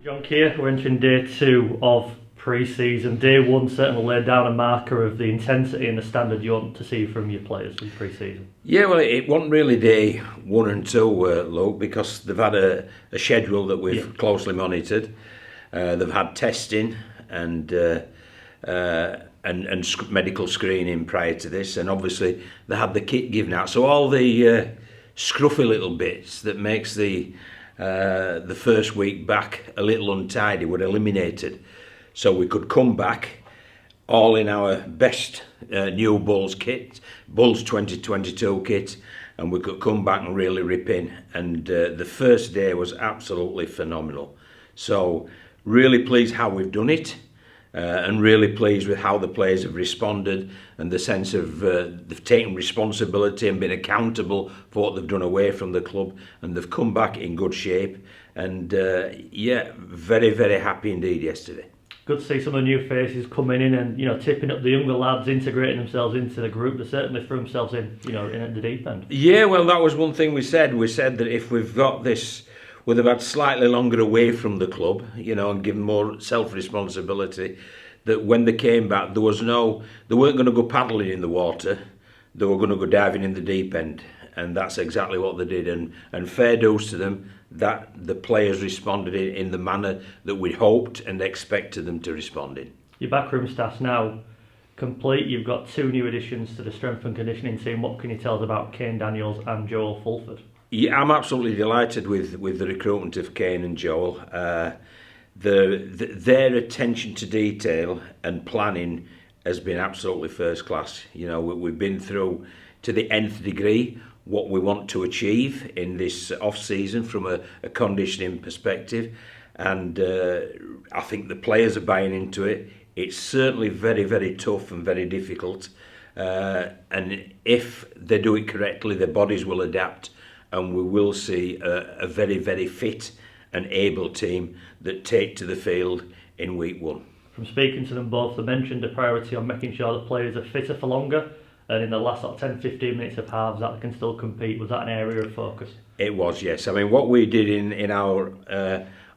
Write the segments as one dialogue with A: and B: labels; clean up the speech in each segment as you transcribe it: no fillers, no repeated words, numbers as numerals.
A: John Kear, we're entering day 2 of pre-season. Day 1 certainly laid down a marker of the intensity and the standard you want to see from your players in pre-season.
B: Yeah, well, it wasn't really day 1 and 2, Luke, because they've had a schedule that we've closely monitored. They've had testing and medical screening prior to this, and obviously they had the kit given out. So all the scruffy little bits that makes the first week back a little untidy were eliminated, so we could come back all in our best new Bulls kit, Bulls 2022 kit, and we could come back and really rip in. And the first day was absolutely phenomenal. So really pleased how we've done it, and really pleased with how the players have responded and the sense of they've taken responsibility and been accountable for what they've done away from the club, and they've come back in good shape. And yeah, very, very happy indeed yesterday.
A: Good to see some of the new faces coming in and, you know, tipping up the younger lads, integrating themselves into the group. They certainly threw themselves in, you know, in at the deep end. Yeah,
B: well, that was one thing we said. We said that if we've got this, well, they've had slightly longer away from the club, you know, and given more self-responsibility, that when they came back, they weren't going to go paddling in the water, they were going to go diving in the deep end. And that's exactly what they did. And fair dues to them, that the players responded in the manner that we'd hoped and expected them to respond in.
A: Your backroom staff's now complete. You've got 2 new additions to the strength and conditioning team. What can you tell us about Kane Daniels and Joel Fulford?
B: Yeah, I'm absolutely delighted with the recruitment of Kane and Joel. Their attention to detail and planning has been absolutely first class. You know, we've been through to the nth degree what we want to achieve in this off-season from a conditioning perspective, and I think the players are buying into it. It's certainly very, very tough and very difficult, and if they do it correctly, their bodies will adapt, and we will see a very, very fit and able team that take to the field in week 1.
A: From speaking to them both, they mentioned a priority on making sure that players are fitter for longer, and in the last 10-15 minutes of halves that they can still compete. Was that an area of focus?
B: It was, yes. I mean, what we did in our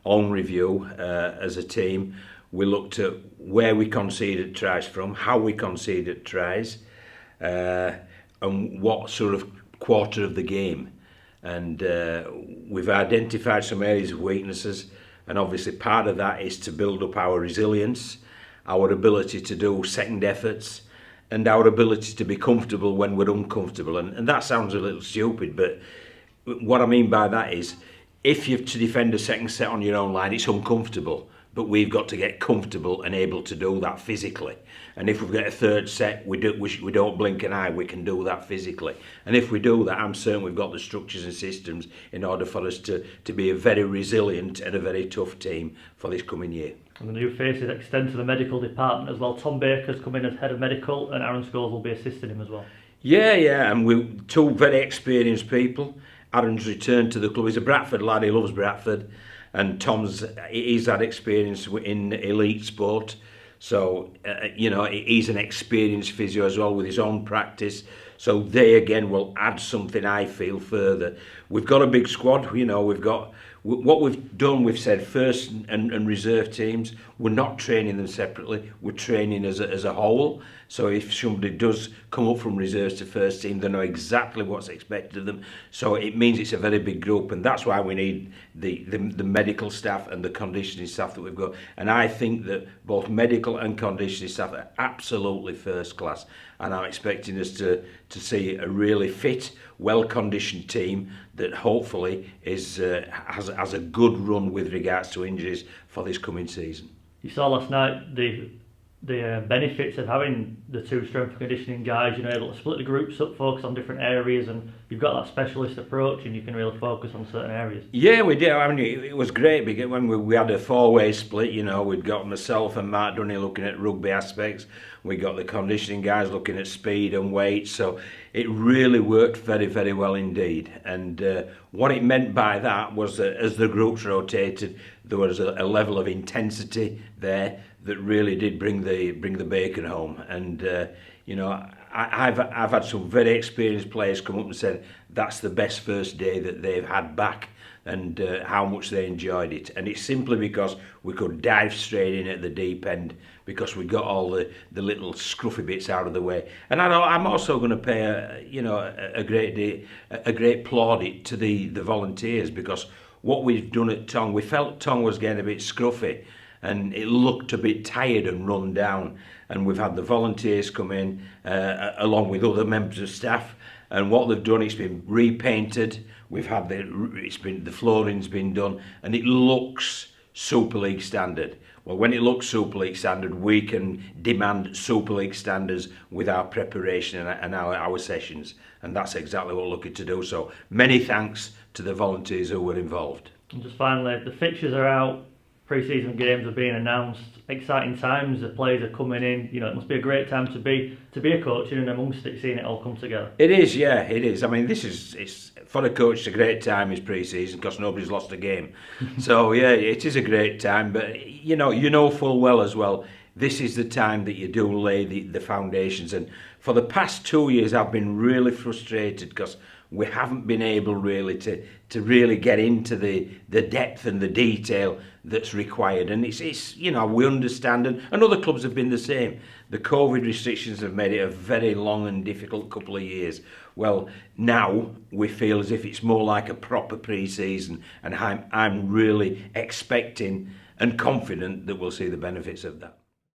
B: own review as a team, we looked at where we conceded tries from, how we conceded tries, and what sort of quarter of the game. And we've identified some areas of weaknesses, and obviously part of that is to build up our resilience, our ability to do second efforts, and our ability to be comfortable when we're uncomfortable. And that sounds a little stupid, but what I mean by that is, if you're to defend a second set on your own line, it's uncomfortable, but we've got to get comfortable and able to do that physically. And if we've got a third set, we don't blink an eye, we can do that physically. And if we do that, I'm certain we've got the structures and systems in order for us to be a very resilient and a very tough team for this coming year.
A: And the new faces extend to the medical department as well. Tom Baker's come in as head of medical, and Aaron Scholes will be assisting him as well.
B: Yeah, and we're 2 very experienced people. Aaron's returned to the club. He's a Bradford lad, he loves Bradford. And he's had experience in elite sport. So, you know, he's an experienced physio as well with his own practice. So they again will add something, I feel, further. We've got a big squad, you know, what we've done, we've said first and reserve teams, we're not training them separately, we're training as a whole. So if somebody does come up from reserves to first team, they know exactly what's expected of them. So it means it's a very big group, and that's why we need the medical staff and the conditioning staff that we've got. And I think that both medical and conditioning staff are absolutely first class, and I'm expecting us to see a really fit, well-conditioned team that hopefully has a good run with regards to injuries for this coming season.
A: You saw last night the benefits of having the 2 strength and conditioning guys, you know, able to split the groups up, focus on different areas, and you've got that specialist approach and you can really focus on certain areas.
B: Yeah, we did. I mean, it was great because when we had a 4-way split, you know, we'd got myself and Mark Dunny looking at rugby aspects, we got the conditioning guys looking at speed and weight, so it really worked very, very well indeed. And what it meant by that was that as the groups rotated, there was a level of intensity there that really did bring the bacon home. And you know, I've had some very experienced players come up and said that's the best first day that they've had back, and how much they enjoyed it. And it's simply because we could dive straight in at the deep end, because we got all the little scruffy bits out of the way. And I'm also going to pay a great plaudit to the volunteers, because what we've done at Tong, we felt Tong was getting a bit scruffy and it looked a bit tired and run down, and we've had the volunteers come in along with other members of staff, and what they've done, it's been repainted. We've had the flooring's been done, and it looks Super League standard. Well, when it looks Super League standard, we can demand Super League standards with our preparation and our sessions, and that's exactly what we're looking to do. So many thanks to the volunteers who were involved.
A: And just finally, the fixtures are out, pre-season games are being announced, exciting times, the players are coming in, it must be a great time to be a coach and amongst it, seeing it all come together.
B: It is, yeah, it is. I mean, it's for a coach, it's a great time, is pre-season, because nobody's lost a game. So yeah, it is a great time, but you know full well as well, this is the time that you do lay the foundations. And for the past 2 years I've been really frustrated, because we haven't been able really to really get into the depth and the detail that's required. And it's we understand, and other clubs have been the same. The COVID restrictions have made it a very long and difficult couple of years. Well, now we feel as if it's more like a proper pre-season, and I'm really expecting and confident that we'll see the benefits of that.